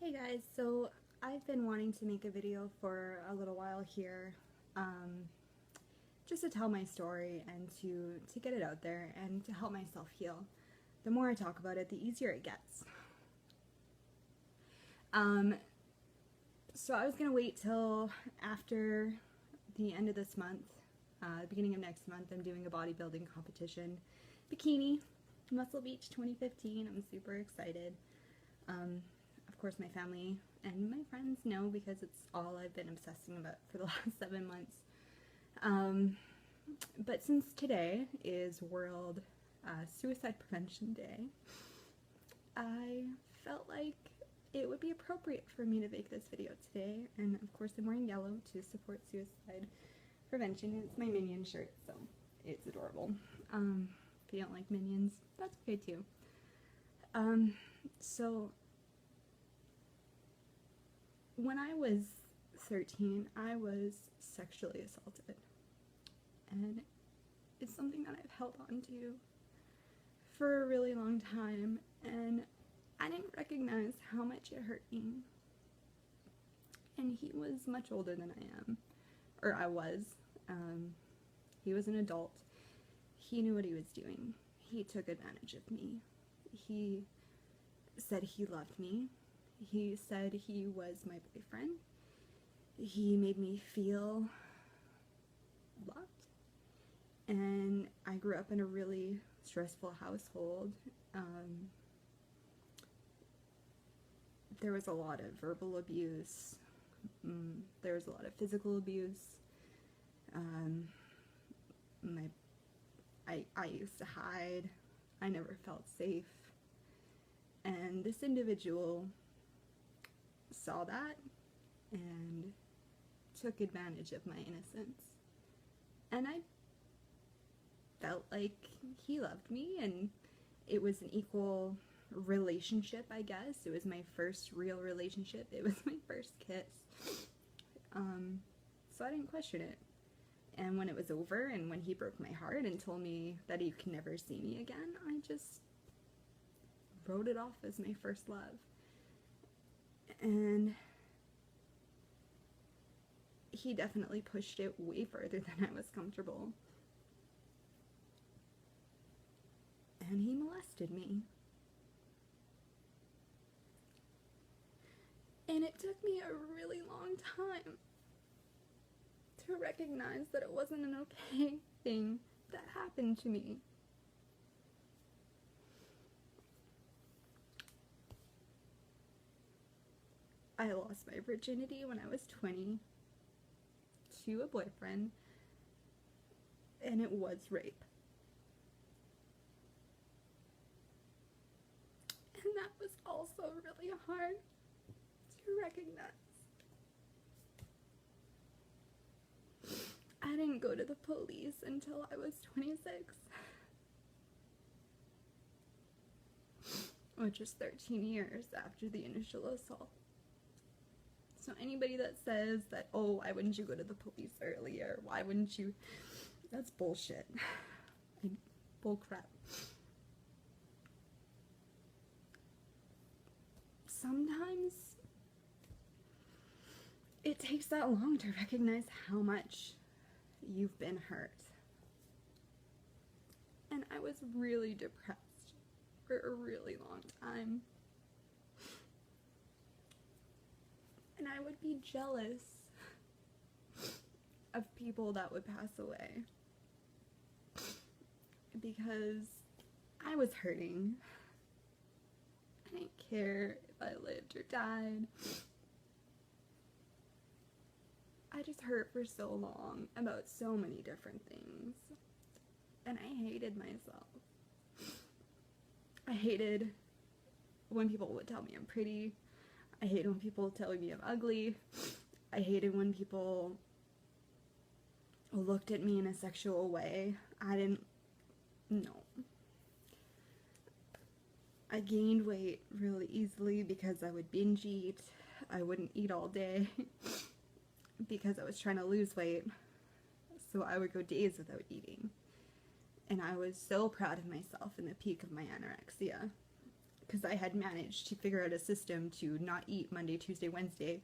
Hey guys, so I've been wanting to make a video for a little while here, just to tell my story and to get it out there and to help myself heal. The more I talk about it, the easier it gets. So I was gonna wait till after the end of this month, beginning of next month. I'm doing a bodybuilding competition, bikini, Muscle Beach 2015. I'm super excited. Of course, my family and my friends know because it's all I've been obsessing about for the last 7 months. But since today is World Suicide Prevention Day, I felt like it would be appropriate for me to make this video today. And of course, I'm wearing yellow to support suicide prevention. It's my Minion shirt, so it's adorable. If you don't like Minions, that's okay too. So when I was 13, I was sexually assaulted, and it's something that I've held on to for a really long time, and I didn't recognize how much it hurt me. And he was much older than I am, or I was. He was an adult. He knew what he was doing. He took advantage of me. He said he loved me. He said he was my boyfriend. He made me feel loved. And I grew up in a really stressful household. There was a lot of verbal abuse. There was a lot of physical abuse. I used to hide. I never felt safe. And this individual saw that and took advantage of my innocence. And I felt like he loved me, and it was an equal relationship, I guess. It was my first real relationship. It was my first kiss. So I didn't question it. And when it was over and when he broke my heart and told me that he could never see me again, I just wrote it off as my first love. And he definitely pushed it way further than I was comfortable. And he molested me. And it took me a really long time to recognize that it wasn't an okay thing that happened to me. I lost my virginity when I was 20 to a boyfriend, and it was rape. And that was also really hard to recognize. I didn't go to the police until I was 26, which is 13 years after the initial assault. So anybody that says that, oh, why wouldn't you go to the police earlier? Why wouldn't you? That's bullshit. Bull crap. Sometimes it takes that long to recognize how much you've been hurt. And I was really depressed for a really long time. And I would be jealous of people that would pass away because I was hurting. I didn't care if I lived or died. I just hurt for so long about so many different things. And I hated myself. I hated when people would tell me I'm pretty. I hated when people tell me I'm ugly. I hated when people looked at me in a sexual way. I didn't know. I gained weight really easily because I would binge eat. I wouldn't eat all day because I was trying to lose weight. So I would go days without eating. And I was so proud of myself in the peak of my anorexia. because I had managed to figure out a system to not eat Monday, Tuesday, Wednesday,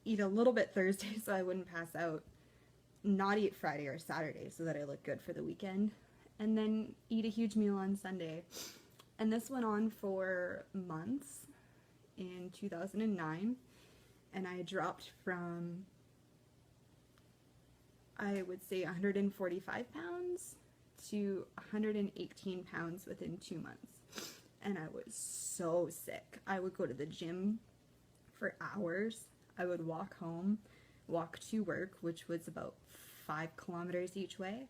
eat a little bit Thursday so I wouldn't pass out, not eat Friday or Saturday so that I look good for the weekend, and then eat a huge meal on Sunday. And this went on for months in 2009, and I dropped from, I would say, 145 pounds to 118 pounds within 2 months. And I was so sick. I would go to the gym for hours. I would walk home, walk to work, which was about 5 kilometers each way,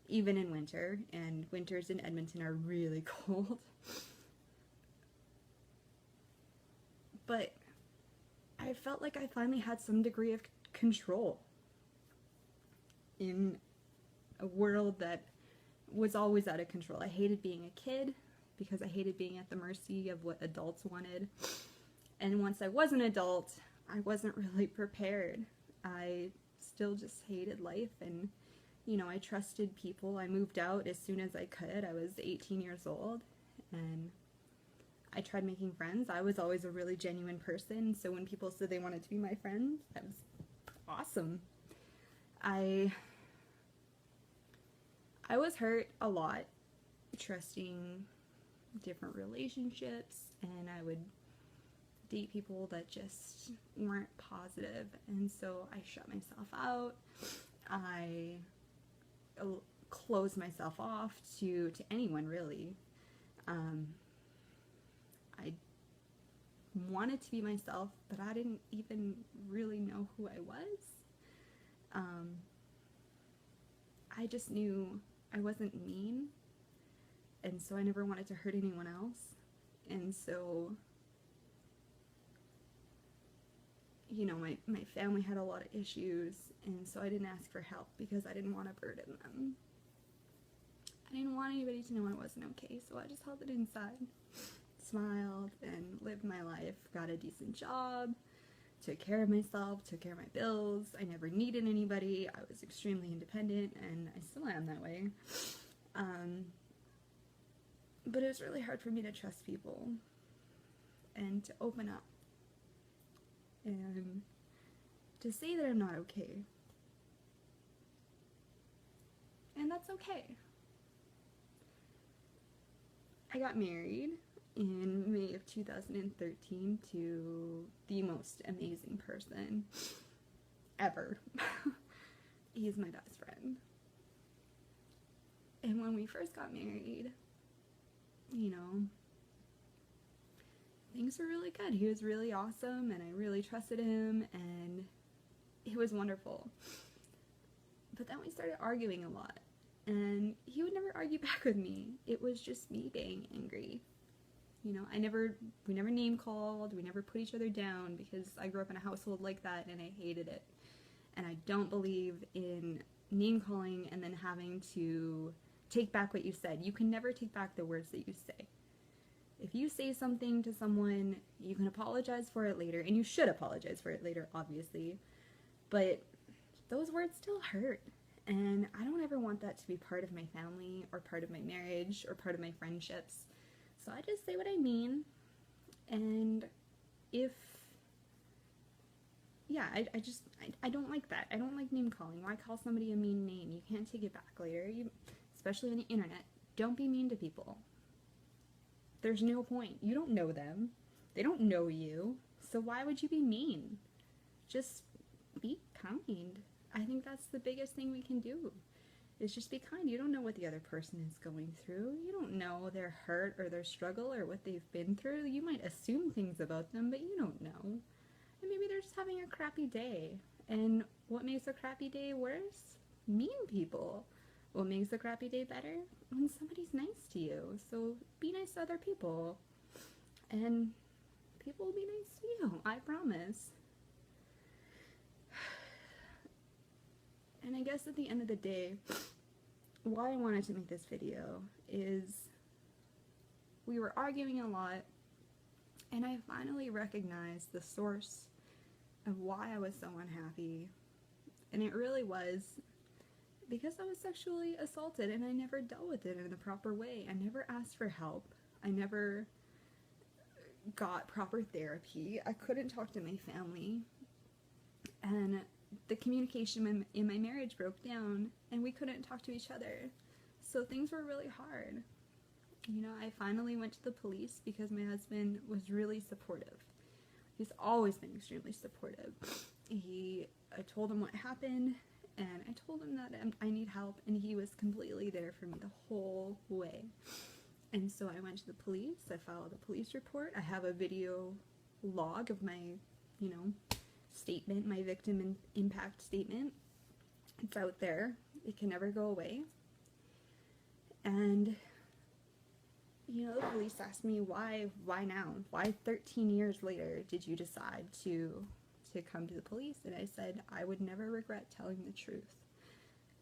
even in winter, and winters in Edmonton are really cold. But I felt like I finally had some degree of control in a world that was always out of control. I hated being a kid because I hated being at the mercy of what adults wanted. And once I was an adult, I wasn't really prepared. I still just hated life, and you know, I trusted people. I moved out as soon as I could. I was 18 years old, and I tried making friends. I was always a really genuine person, so when people said they wanted to be my friend, that was awesome. I was hurt a lot trusting different relationships, and I would date people that just weren't positive, and so I shut myself out. I closed myself off to anyone, really. I wanted to be myself, but I didn't even really know who I was. I just knew I wasn't mean, and so I never wanted to hurt anyone else. And so, you know, my family had a lot of issues, and so I didn't ask for help because I didn't want to burden them. I didn't want anybody to know I wasn't okay, so I just held it inside, smiled, and lived my life, got a decent job, took care of myself, took care of my bills. I never needed anybody. I was extremely independent, and I still am that way. But it was really hard for me to trust people and to open up and to say that I'm not okay. And that's okay. I got married in May of 2013 to the most amazing person ever. He's my best friend. And when we first got married, you know, things were really good. He was really awesome, and I really trusted him, and it was wonderful. But then we started arguing a lot, and he would never argue back with me. It was just me being angry. You know, we never name called, we never put each other down, because I grew up in a household like that, and I hated it. And I don't believe in name calling and then having to take back what you said. You can never take back the words that you say. If you say something to someone, you can apologize for it later, and you should apologize for it later, obviously, but those words still hurt, and I don't ever want that to be part of my family, or part of my marriage, or part of my friendships. So I just say what I mean, and I don't like that. I don't like name calling. Why call somebody a mean name? You can't take it back later, especially on the internet. Don't be mean to people. There's no point. You don't know them. They don't know you. So why would you be mean? Just be kind. I think that's the biggest thing we can do, is just be kind. You don't know what the other person is going through. You don't know their hurt or their struggle or what they've been through. You might assume things about them, but you don't know. And maybe they're just having a crappy day. And what makes a crappy day worse? Mean people. What makes a crappy day better? When somebody's nice to you. So be nice to other people, and people will be nice to you, I promise. And I guess at the end of the day, why I wanted to make this video is we were arguing a lot, and I finally recognized the source of why I was so unhappy. And it really was because I was sexually assaulted, and I never dealt with it in the proper way. I never asked for help. I never got proper therapy. I couldn't talk to my family. And the communication in my marriage broke down, and we couldn't talk to each other. So things were really hard. You know, I finally went to the police because my husband was really supportive. He's always been extremely supportive. I told him what happened, and I told him that I need help, and he was completely there for me the whole way. And so I went to the police. I filed a police report. I have a video log of my, you know, statement, my victim impact statement. It's out there. It can never go away. And, you know, the police asked me, why now? Why 13 years later did you decide to come to the police? And I said, I would never regret telling the truth.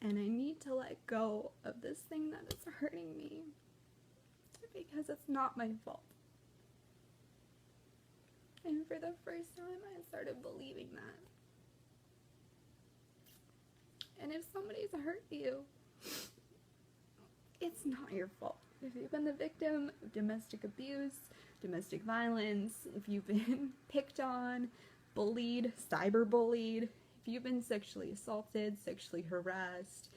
And I need to let go of this thing that is hurting me, because it's not my fault. And for the first time, I started believing that. And if somebody's hurt you, it's not your fault. If you've been the victim of domestic abuse, domestic violence, if you've been picked on, bullied, cyberbullied, if you've been sexually assaulted, sexually harassed,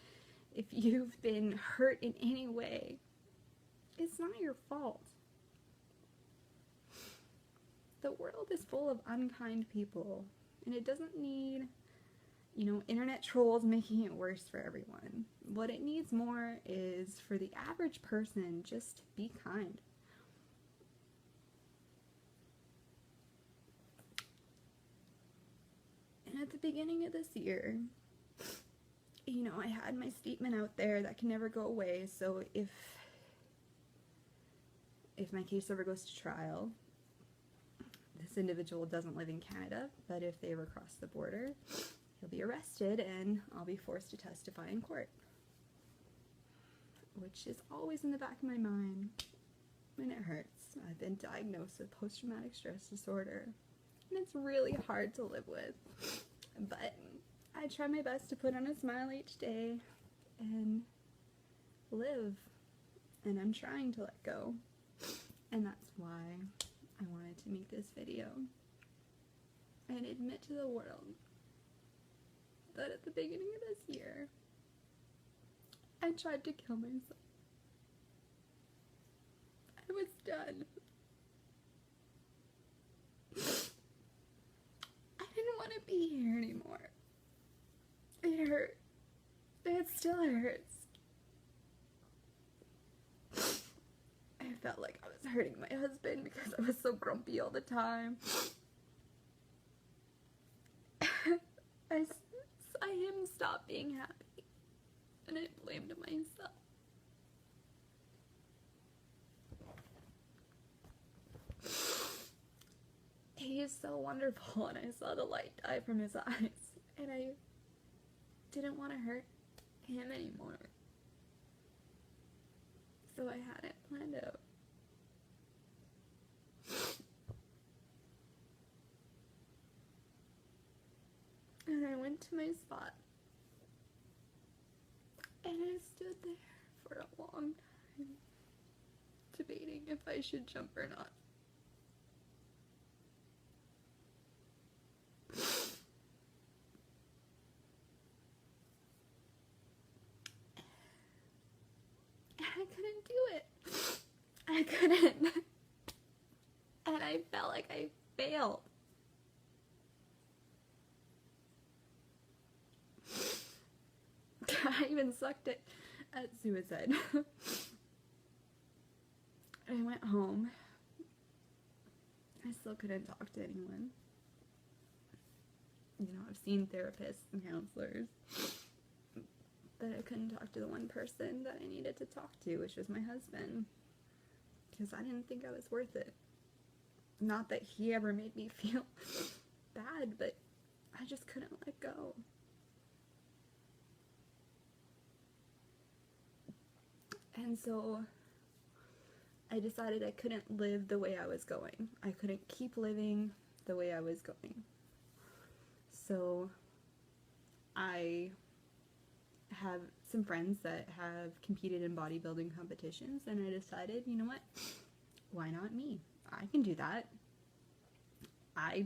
if you've been hurt in any way, it's not your fault. The world is full of unkind people, and it doesn't need, you know, internet trolls making it worse for everyone. What it needs more is for the average person just to be kind. And at the beginning of this year, you know, I had my statement out there that can never go away, so if my case ever goes to trial, this individual doesn't live in Canada, but if they ever cross the border, he'll be arrested and I'll be forced to testify in court. Which is always in the back of my mind, and it hurts. I've been diagnosed with post-traumatic stress disorder, and it's really hard to live with. But I try my best to put on a smile each day and live, and I'm trying to let go. And that's why I wanted to make this video and admit to the world that at the beginning of this year, I tried to kill myself. I was done. I didn't want to be here anymore. It hurt. It still hurts. I felt like I was hurting my husband because I was so grumpy all the time. I saw him stop being happy, and I blamed myself. He is so wonderful, and I saw the light die from his eyes, and I didn't want to hurt him anymore. So I had it planned out. And I went to my spot, and I stood there for a long time, debating if I should jump or not. I couldn't do it. I couldn't. And I felt like I failed. I even sucked at suicide. I went home. I still couldn't talk to anyone. You know, I've seen therapists and counselors, but I couldn't talk to the one person that I needed to talk to, which was my husband, because I didn't think I was worth it. Not that he ever made me feel bad, but I just couldn't let go. And so I decided I couldn't live the way I was going. I couldn't keep living the way I was going. So I have some friends that have competed in bodybuilding competitions, and I decided, you know what? Why not me? I can do that. I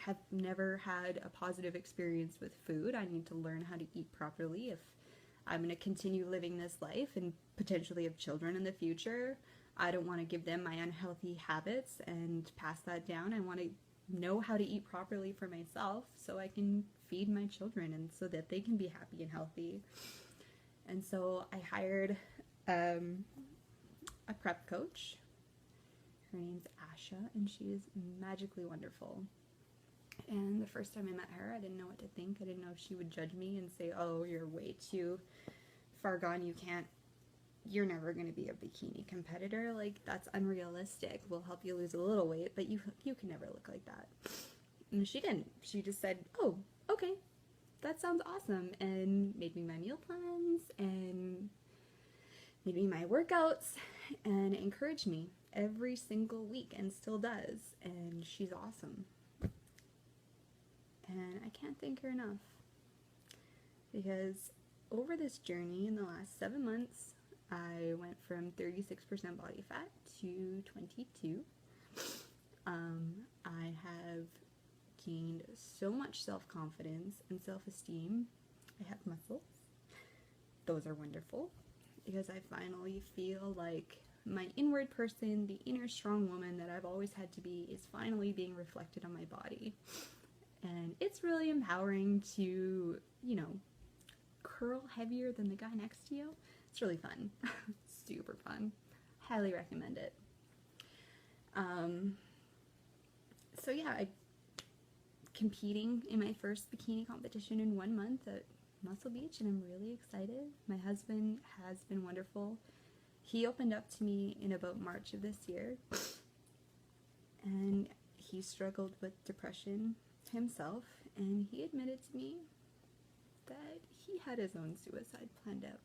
have never had a positive experience with food. I need to learn how to eat properly if I'm going to continue living this life and potentially have children in the future. I don't want to give them my unhealthy habits and pass that down. I want to know how to eat properly for myself so I can feed my children and so that they can be happy and healthy. And so I hired a prep coach. Her name's Asha, and she is magically wonderful. And the first time I met her, I didn't know what to think. I didn't know if she would judge me and say, oh, you're way too far gone. You're never going to be a bikini competitor. Like, that's unrealistic. We'll help you lose a little weight, but you can never look like that. And she didn't. She just said, oh, okay, that sounds awesome. And made me my meal plans and made me my workouts and encouraged me every single week and still does. And she's awesome. And I can't thank her enough, because over this journey in the last 7 months, I went from 36% body fat to 22. I have gained so much self-confidence and self-esteem. I have muscles. Those are wonderful, because I finally feel like my inward person, the inner strong woman that I've always had to be, is finally being reflected on my body. And it's really empowering to, curl heavier than the guy next to you. It's really fun. Super fun. Highly recommend it. So yeah, I competing in my first bikini competition in 1 month at Muscle Beach, and I'm really excited. My husband has been wonderful. He opened up to me in about March of this year, and he struggled with depression himself, and he admitted to me that he had his own suicide planned out.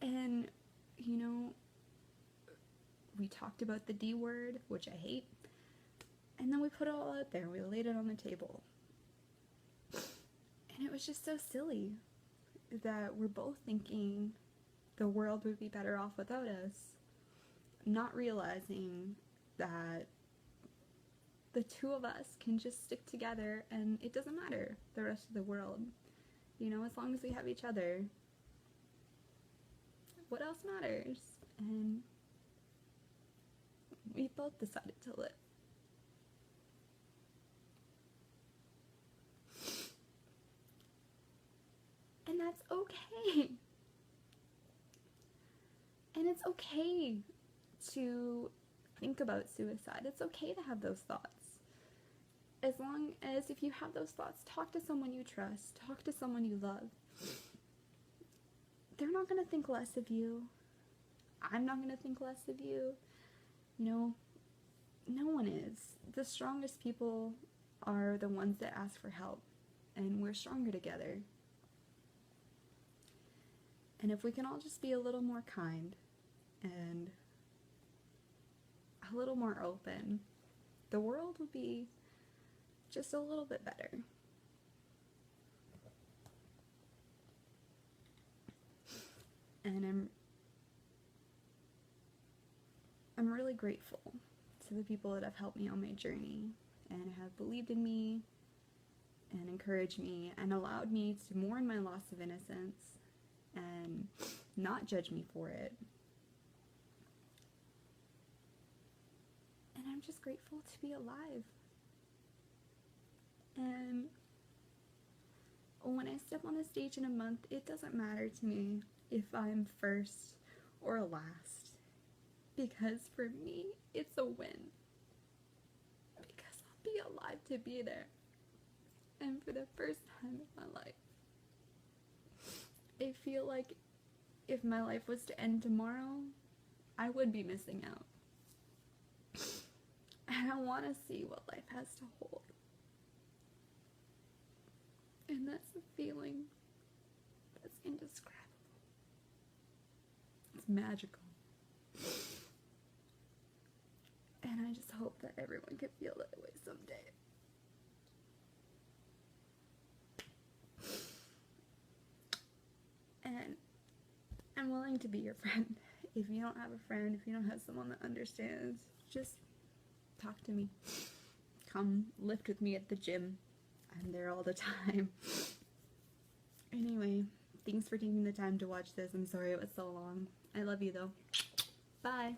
And, we talked about the D word, which I hate, and then we put it all out there. We laid it on the table. And it was just so silly that we're both thinking the world would be better off without us, not realizing that the two of us can just stick together and it doesn't matter the rest of the world. As long as we have each other, what else matters? And we both decided to live. And that's okay. And it's okay to think about suicide. It's okay to have those thoughts. As long as, if you have those thoughts, talk to someone you trust, talk to someone you love. They're not going to think less of you. I'm not going to think less of you. No one is. The strongest people are the ones that ask for help, and we're stronger together. And if we can all just be a little more kind and a little more open, the world will be just a little bit better. And I'm really grateful to the people that have helped me on my journey and have believed in me and encouraged me and allowed me to mourn my loss of innocence and not judge me for it. And I'm just grateful to be alive. And when I step on a stage in a month, it doesn't matter to me if I'm first or last, because for me, it's a win. Because I'll be alive to be there. And for the first time in my life, I feel like if my life was to end tomorrow, I would be missing out. And I want to see what life has to hold. And that's a feeling that's indescribable. It's magical. And I just hope that everyone can feel that way someday. And I'm willing to be your friend If you don't have a friend, if you don't have someone that understands, just talk to me. Come lift with me at the gym. I'm there all the time. Anyway, thanks for taking the time to watch this. I'm sorry it was so long. I love you though. Bye.